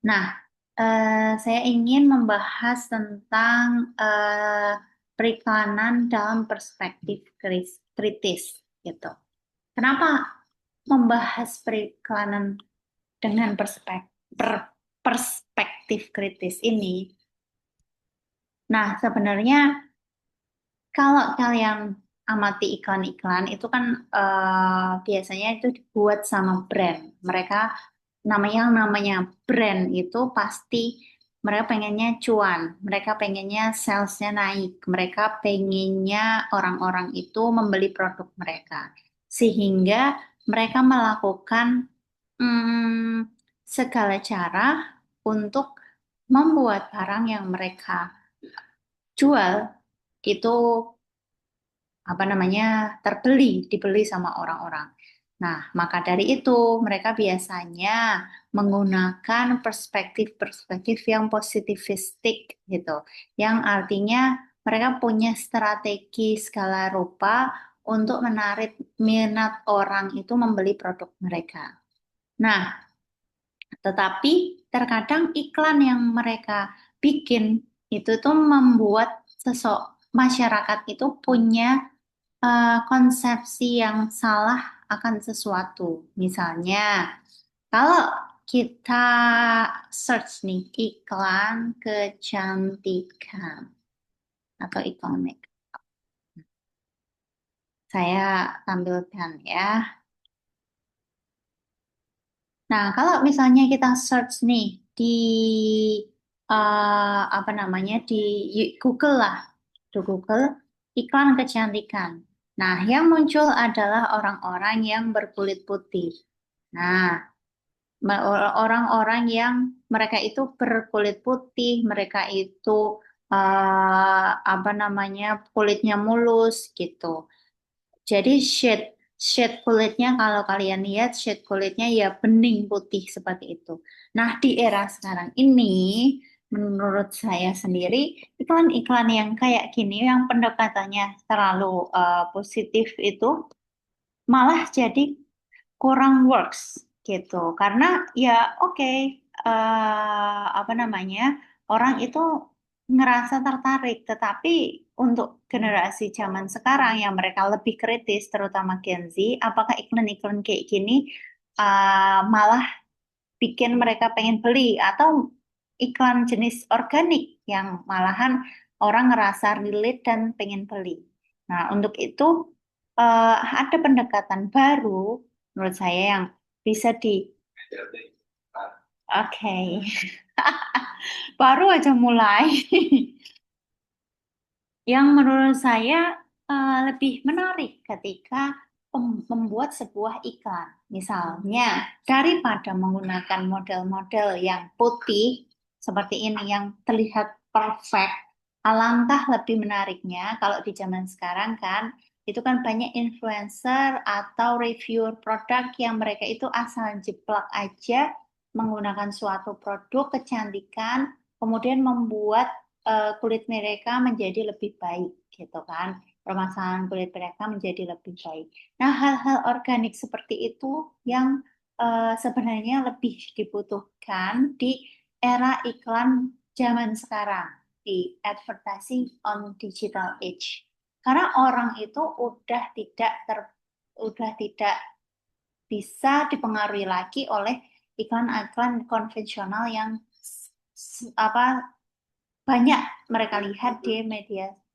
Nah, saya ingin membahas tentang periklanan dalam perspektif kritis, gitu. Kenapa membahas periklanan dengan perspektif kritis ini? Nah, sebenarnya kalau kalian amati iklan-iklan itu kan biasanya itu dibuat sama brand. Mereka namanya brand itu pasti mereka pengennya cuan, mereka pengennya salesnya naik, mereka pengennya orang-orang itu membeli produk mereka. Sehingga mereka melakukan hmm, segala cara untuk membuat barang yang mereka jual itu apa namanya dibeli sama orang-orang. Nah, maka dari itu mereka biasanya menggunakan perspektif-perspektif yang positivistik gitu, yang artinya mereka punya strategi skala rupa untuk menarik minat orang itu membeli produk mereka. Nah, tetapi terkadang iklan yang mereka bikin itu tuh membuat masyarakat itu punya konsepsi yang salah akan sesuatu. Misalnya, kalau kita search nih iklan kecantikan atau iklan make, saya tampilkan ya. Nah, kalau misalnya kita search nih di apa namanya di Google lah, di Google iklan kecantikan. Nah, yang muncul adalah orang-orang yang berkulit putih. Nah, orang-orang yang mereka itu berkulit putih, mereka itu apa namanya kulitnya mulus gitu. Jadi shade kulitnya kalau kalian lihat shade kulitnya ya bening putih seperti itu. Nah, di era sekarang ini menurut saya sendiri iklan-iklan yang kayak gini yang pendekatannya terlalu positif itu malah jadi kurang works gitu. Karena ya oke, apa namanya orang itu ngerasa tertarik, tetapi untuk generasi zaman sekarang yang mereka lebih kritis, terutama Gen Z, apakah iklan-iklan kayak gini malah bikin mereka pengen beli atau iklan jenis organik yang malahan orang ngerasa relate dan pengen beli. Nah, untuk itu ada pendekatan baru menurut saya yang bisa oke, baru aja mulai. Yang menurut saya lebih menarik ketika membuat sebuah iklan. Misalnya, daripada menggunakan model-model yang putih seperti ini yang terlihat perfect, alangkah lebih menariknya kalau di zaman sekarang kan, itu kan banyak influencer atau reviewer produk yang mereka itu asal jeplak aja menggunakan suatu produk kecantikan, kemudian membuat kulit mereka menjadi lebih baik gitu kan. Permasalahan kulit mereka menjadi lebih baik. Nah, hal-hal organik seperti itu yang sebenarnya lebih dibutuhkan di era iklan zaman sekarang, di advertising on digital age. Karena orang itu udah tidak bisa dipengaruhi lagi oleh iklan-iklan konvensional yang apa banyak mereka lihat di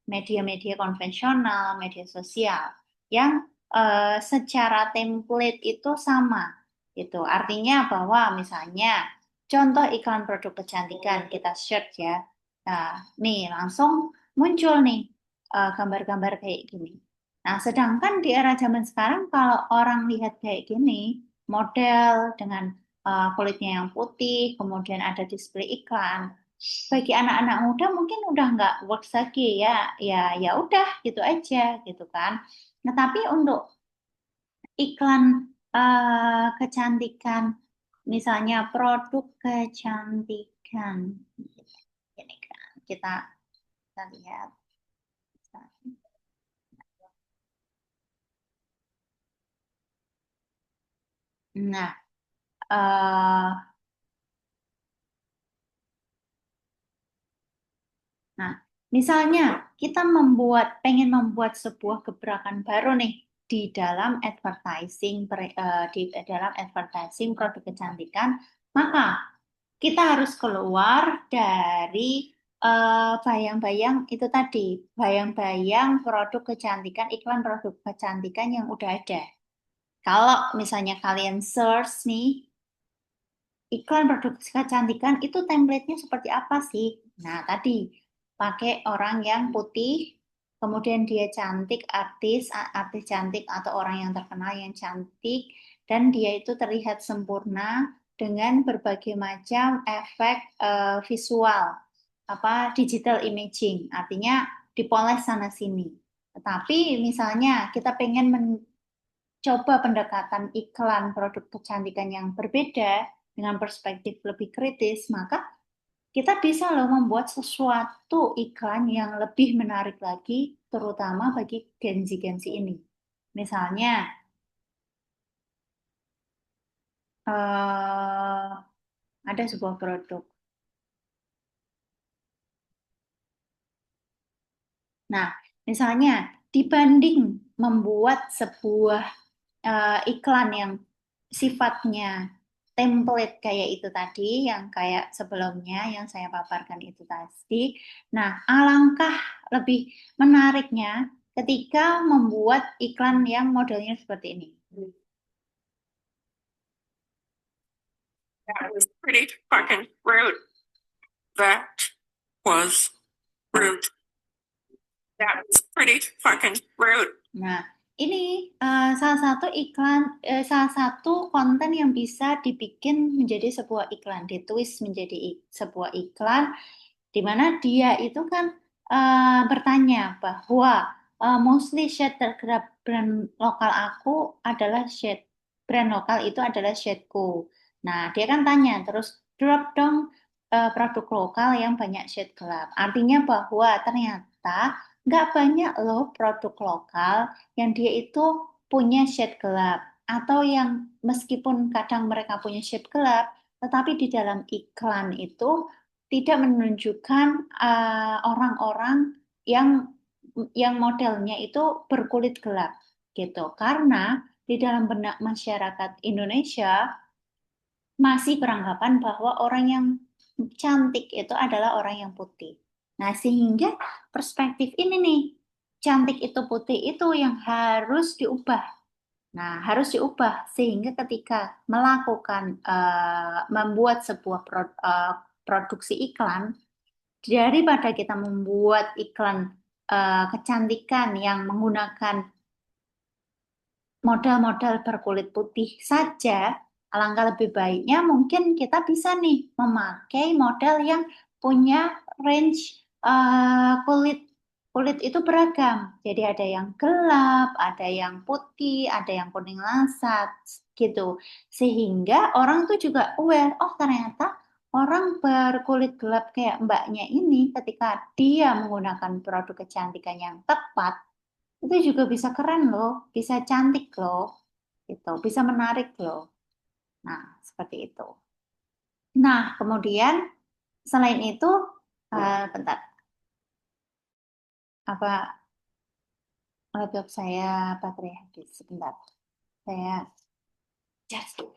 media-media konvensional, media sosial yang secara template itu sama. Itu artinya bahwa misalnya contoh iklan produk kecantikan kita search ya. Nah, nih langsung muncul nih gambar-gambar kayak gini. Nah, sedangkan di era zaman sekarang kalau orang lihat kayak gini, model dengan kulitnya yang putih, kemudian ada display iklan, bagi anak-anak muda mungkin udah nggak works lagi ya, ya udah gitu aja gitu kan. Nah tapi untuk iklan kecantikan, misalnya produk kecantikan, ini kan kita lihat. Nah, eh, Misalnya, kita pengen membuat sebuah gebrakan baru nih di dalam di dalam advertising produk kecantikan, maka kita harus keluar dari bayang-bayang itu tadi, bayang-bayang produk kecantikan, iklan produk kecantikan yang udah ada. Kalau misalnya kalian search nih, iklan produk kecantikan itu template-nya seperti apa sih? Nah, tadi pakai orang yang putih, kemudian dia cantik, artis cantik atau orang yang terkenal yang cantik, dan dia itu terlihat sempurna dengan berbagai macam efek visual, digital imaging, artinya dipoles sana sini. Tetapi misalnya kita pengen coba pendekatan iklan produk kecantikan yang berbeda dengan perspektif lebih kritis, maka kita bisa loh membuat sesuatu iklan yang lebih menarik lagi, terutama bagi Gen Z ini. Misalnya, eh, ada sebuah produk. Nah, misalnya dibanding membuat sebuah iklan yang sifatnya template kayak itu tadi, yang kayak sebelumnya yang saya paparkan itu tadi. Nah, alangkah lebih menariknya ketika membuat iklan yang modelnya seperti ini. That was pretty fucking rude. That was rude. That was pretty fucking rude. Nah, ini salah satu konten yang bisa dibikin menjadi sebuah iklan, ditwist menjadi sebuah iklan, di mana dia itu kan bertanya bahwa mostly shade terhadap brand lokal aku adalah shade brand lokal itu adalah shadeku. Nah, dia kan tanya terus drop dong produk lokal yang banyak shade gelap. Artinya bahwa ternyata nggak banyak loh produk lokal yang dia itu punya shade gelap atau yang meskipun kadang mereka punya shade gelap, tetapi di dalam iklan itu tidak menunjukkan orang-orang yang modelnya itu berkulit gelap gitu. Karena di dalam benak masyarakat Indonesia masih beranggapan bahwa orang yang cantik itu adalah orang yang putih. Nah, sehingga perspektif ini nih, cantik itu putih itu yang harus diubah. Nah, harus diubah sehingga ketika membuat sebuah produksi iklan, daripada kita membuat iklan kecantikan yang menggunakan modal-modal berkulit putih saja, alangkah lebih baiknya mungkin kita bisa nih memakai model yang punya range kulit kulit itu beragam. Jadi ada yang gelap, ada yang putih, ada yang kuning lasat gitu. Sehingga orang tuh juga aware, oh ternyata orang berkulit gelap kayak mbaknya ini ketika dia menggunakan produk kecantikan yang tepat itu juga bisa keren loh, bisa cantik loh, gitu, bisa menarik loh. Nah, seperti itu. Nah, kemudian selain itu, bentar, apa laptop saya baterai habis, sebentar. Saya charge dulu.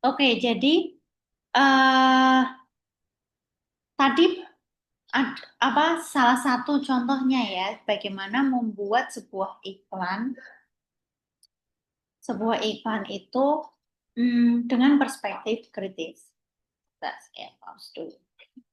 Oke, jadi eh tadi apa salah satu contohnya ya, bagaimana membuat sebuah iklan. Sebuah iklan itu dengan perspektif kritis. That's it, I'll do.